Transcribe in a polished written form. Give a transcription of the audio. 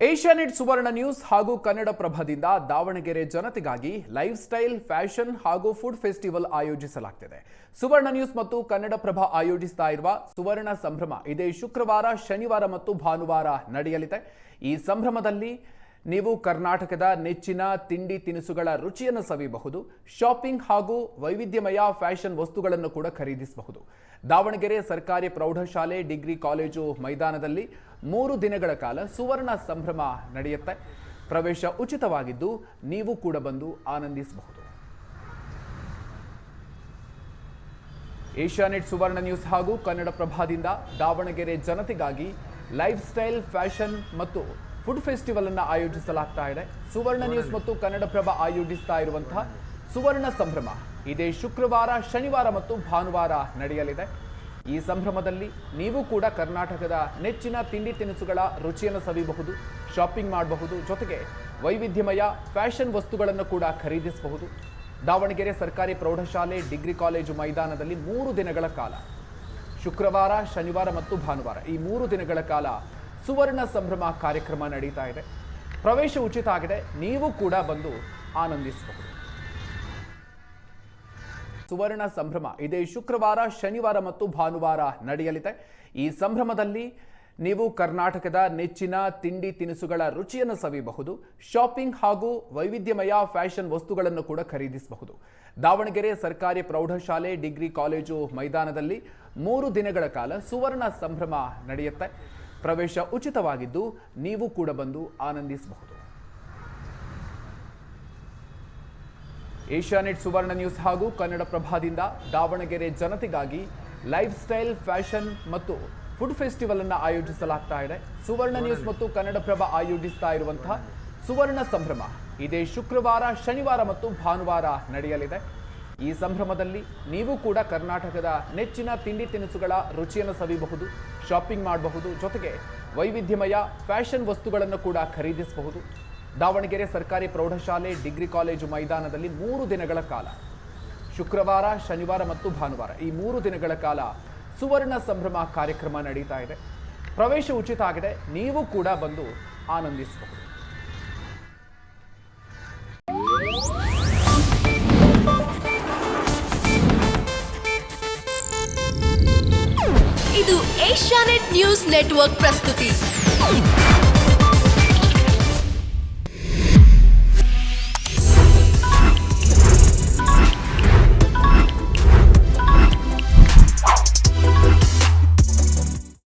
Asianet ಸುವರ್ಣ news ಹಾಗೂ ಕನ್ನಡಪ್ರಭದಿಂದ Davanagere ಜನತೆಗಾಗಿ life style fashion ಹಾಗೂ food festival ಆಯೋಜಿಸಲಾಗುತ್ತಿದೆ. ಸುವರ್ಣ ನ್ಯೂಸ್ ಮತ್ತು ಕನ್ನಡಪ್ರಭ ಆಯೋಜಿಸ್ತಾ ಇರುವ ಸುವರ್ಣ ಸಂಭ್ರಮ ಇದೇ ಶುಕ್ರವಾರ, ಶನಿವಾರ ಮತ್ತು ಭಾನುವಾರ ನಡೆಯಲಿದೆ. ಈ ಸಂಭ್ರಮದಲ್ಲಿ ನೀವು ಕರ್ನಾಟಕದ ನೆಚ್ಚಿನ ತಿಂಡಿ ತಿನಿಸುಗಳ ರುಚಿಯನ್ನು ಸವಿಯಬಹುದು. ಶಾಪಿಂಗ್ ಹಾಗೂ ವೈವಿಧ್ಯಮಯ ಫ್ಯಾಷನ್ ವಸ್ತುಗಳನ್ನು ಕೂಡ ಖರೀದಿಸಬಹುದು. ದಾವಣಗೆರೆ ಸರ್ಕಾರಿ ಪ್ರೌಢಶಾಲೆ ಡಿಗ್ರಿ ಕಾಲೇಜು ಮೈದಾನದಲ್ಲಿ 3 ದಿನಗಳ ಕಾಲ ಸುವರ್ಣ ಸಂಭ್ರಮ ನಡೆಯುತ್ತೆ. ಪ್ರವೇಶ ಉಚಿತವಾಗಿದ್ದು ನೀವು ಕೂಡ ಬಂದು ಆನಂದಿಸಬಹುದು. ಏಷ್ಯಾನೆಟ್ ಸುವರ್ಣ ನ್ಯೂಸ್ ಹಾಗೂ ಕನ್ನಡಪ್ರಭದಿಂದ ದಾವಣಗೆರೆ ಜನತೆಗಾಗಿ ಲೈಫ್ ಸ್ಟೈಲ್ ಫ್ಯಾಷನ್ ಮತ್ತು ಫುಡ್ ಫೆಸ್ಟಿವಲ್ ಅನ್ನು ಆಯೋಜಿಸಲಾಗ್ತಾ ಇದೆ. ಸುವರ್ಣ ನ್ಯೂಸ್ ಮತ್ತು ಕನ್ನಡಪ್ರಭ ಆಯೋಜಿಸ್ತಾ ಇರುವಂತಹ ಸುವರ್ಣ ಸಂಭ್ರಮ ಇದೇ ಶುಕ್ರವಾರ, ಶನಿವಾರ ಮತ್ತು ಭಾನುವಾರ ನಡೆಯಲಿದೆ. ಈ ಸಂಭ್ರಮದಲ್ಲಿ ನೀವು ಕೂಡ ಕರ್ನಾಟಕದ ನೆಚ್ಚಿನ ತಿಂಡಿ ತಿನಿಸುಗಳ ರುಚಿಯನ್ನು ಸವಿಯಬಹುದು, ಶಾಪಿಂಗ್ ಮಾಡಬಹುದು, ಜೊತೆಗೆ ವೈವಿಧ್ಯಮಯ ಫ್ಯಾಷನ್ ವಸ್ತುಗಳನ್ನು ಕೂಡ ಖರೀದಿಸಬಹುದು. ದಾವಣಗೆರೆ ಸರ್ಕಾರಿ ಪ್ರೌಢಶಾಲೆ ಡಿಗ್ರಿ ಕಾಲೇಜು ಮೈದಾನದಲ್ಲಿ 3 ದಿನಗಳ ಕಾಲ, ಶುಕ್ರವಾರ, ಶನಿವಾರ ಮತ್ತು ಭಾನುವಾರ, ಈ 3 ದಿನಗಳ ಕಾಲ ಸುವರ್ಣ ಸಂಭ್ರಮ ಕಾರ್ಯಕ್ರಮ ನಡೀತಾ ಇದೆ. ಪ್ರವೇಶ ಉಚಿತ ಆಗಿದೆ, ನೀವು ಕೂಡ ಬಂದು ಆನಂದಿಸಬಹುದು. ಸುವರ್ಣ ಸಂಭ್ರಮ ಇದೇ ಶುಕ್ರವಾರ, ಶನಿವಾರ ಮತ್ತು ಭಾನುವಾರ ನಡೆಯಲಿದೆ. ಈ ಸಂಭ್ರಮದಲ್ಲಿ ನೀವು ಕರ್ನಾಟಕದ ನೆಚ್ಚಿನ ತಿಂಡಿ ತಿನಿಸುಗಳ ರುಚಿಯನ್ನು ಸವಿಯಬಹುದು. ಶಾಪಿಂಗ್ ಹಾಗೂ ವೈವಿಧ್ಯಮಯ ಫ್ಯಾಷನ್ ವಸ್ತುಗಳನ್ನು ಕೂಡ ಖರೀದಿಸಬಹುದು. ದಾವಣಗೆರೆ ಸರ್ಕಾರಿ ಪ್ರೌಢಶಾಲೆ ಡಿಗ್ರಿ ಕಾಲೇಜು ಮೈದಾನದಲ್ಲಿ 3 ದಿನಗಳ ಕಾಲ ಸುವರ್ಣ ಸಂಭ್ರಮ ನಡೆಯುತ್ತೆ. ಪ್ರವೇಶ ಉಚಿತವಾಗಿದ್ದು ನೀವು ಕೂಡ ಬಂದು ಆನಂದಿಸಬಹುದು. ಏಷ್ಯಾನೆಟ್ ಸುವರ್ಣ ನ್ಯೂಸ್ ಹಾಗೂ ಕನ್ನಡಪ್ರಭದಿಂದ ದಾವಣಗೆರೆ ಜನತೆಗಾಗಿ ಲೈಫ್ ಸ್ಟೈಲ್ ಫ್ಯಾಷನ್ ಮತ್ತು ಫುಡ್ ಫೆಸ್ಟಿವಲ್ ಅನ್ನು ಆಯೋಜಿಸಲಾಗ್ತಾ ಇದೆ. ಸುವರ್ಣ ನ್ಯೂಸ್ ಮತ್ತು ಕನ್ನಡಪ್ರಭ ಆಯೋಜಿಸ್ತಾ ಇರುವಂತಹ ಸುವರ್ಣ ಸಂಭ್ರಮ ಇದೇ ಶುಕ್ರವಾರ, ಶನಿವಾರ ಮತ್ತು ಭಾನುವಾರ ನಡೆಯಲಿದೆ. ಈ ಸಂಭ್ರಮದಲ್ಲಿ ನೀವು ಕೂಡ ಕರ್ನಾಟಕದ ನೆಚ್ಚಿನ ತಿಂಡಿ ತಿನಿಸುಗಳ ರುಚಿಯನ್ನು ಸವಿಯಬಹುದು, ಶಾಪಿಂಗ್ ಮಾಡಬಹುದು, ಜೊತೆಗೆ ವೈವಿಧ್ಯಮಯ ಫ್ಯಾಷನ್ ವಸ್ತುಗಳನ್ನು ಕೂಡ ಖರೀದಿಸಬಹುದು. ದಾವಣಗೆರೆ ಸರ್ಕಾರಿ ಪ್ರೌಢಶಾಲೆ ಡಿಗ್ರಿ ಕಾಲೇಜು ಮೈದಾನದಲ್ಲಿ 3 ದಿನಗಳ ಕಾಲ, ಶುಕ್ರವಾರ, ಶನಿವಾರ ಮತ್ತು ಭಾನುವಾರ, ಈ 3 ದಿನಗಳ ಕಾಲ ಸುವರ್ಣ ಸಂಭ್ರಮ ಕಾರ್ಯಕ್ರಮ ನಡೀತಾ ಇದೆ. ಪ್ರವೇಶ ಉಚಿತ ಆಗಿದೆ, ನೀವು ಕೂಡ ಬಂದು ಆನಂದಿಸಬಹುದು. ಇದು ಏಷ್ಯಾನೆಟ್ ನ್ಯೂಸ್ ನೆಟ್ವರ್ಕ್ ಪ್ರಸ್ತುತಿ.